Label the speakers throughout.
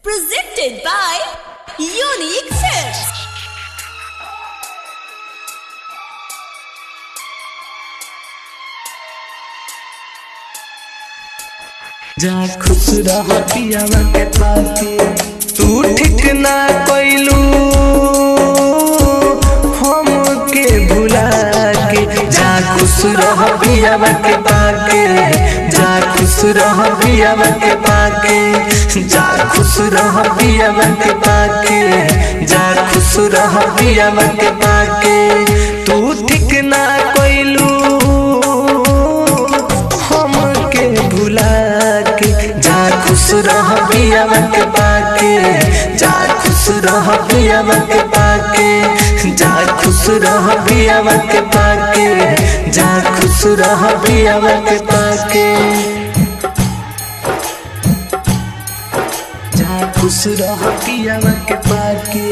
Speaker 1: Presented by Unique Films.
Speaker 2: जा खुश रह पियावा के पाके तू ठीक ना कइलू हम के भुला के जा खुश रह पियावा के पाके जा खुश रह पियावा के पाके जा खुश रह पियावा के पाके जा खुश रह पियावा के पाके तू ठीक ना कइलू हम के भुला जा खुश रह पियावा के पाके जा खुश रह पियावा के पाके जा खुश रह पियावा के पाके जा खुश रह पियावा के पाके जा खुश रह पियावा के पाके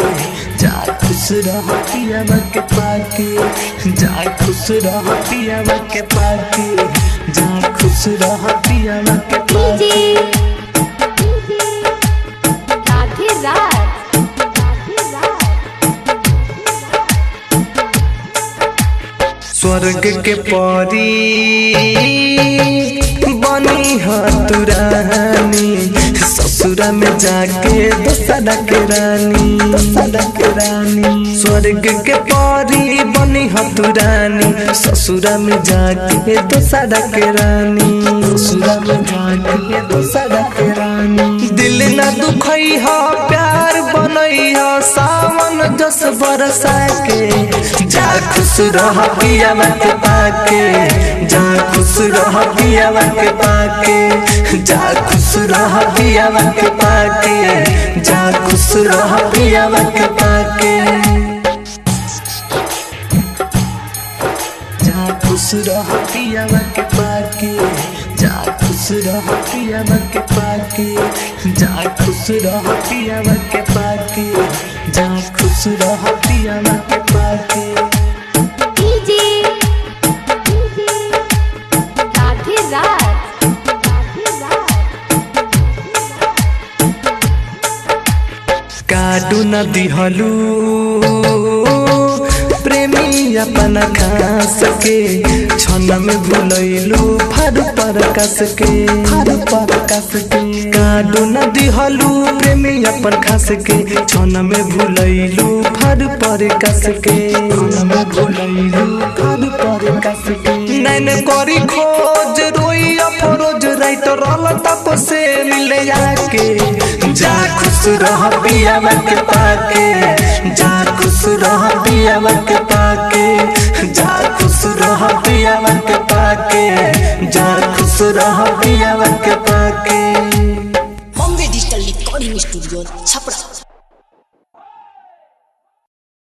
Speaker 2: जा खुश रह पियावा के पाके जा खुश रह पियावा के पाके जा खुश रह पियावा के पाके स्वर्ग के परी बनी तू रानी ससुरा में जाके दोसरा के रानी स्वर्ग के परी बनी तू रानी ससुरा में जाके दोसरा के रानी ससुरा में जाके दोसरा के रानी दिल ना दुखई हो प्यार बनई हो सावन जस बरसा के जा खुश रह पियावा के पाके जा खुश रह पियावा के पाके जा खुश रह पियावा के पाके जा खुश रह पियावा के पाके जा खुश रह पियावा के पाके जा खुश रह पियावा के पाके जा खुश रह पियावा के पाके जा खुश रह पियावा के पाके काटू न दिहलू प्रेमी अपन खास के छन में भूलैलू फारू पर कस के काटू न दिहलू प्रेमी अपन खास के छन में भूलैलू फारू पर कस के नैन करी खोज रोई अफरोज राइत रल तप से मिले आके जा खुश रह पियावा के पाके जा खुश रह पियावा के पाके जा खुश रह पियावा के पाके जा खुश रह पियावा के पाके
Speaker 1: Bombay digital recording studio Chhapra.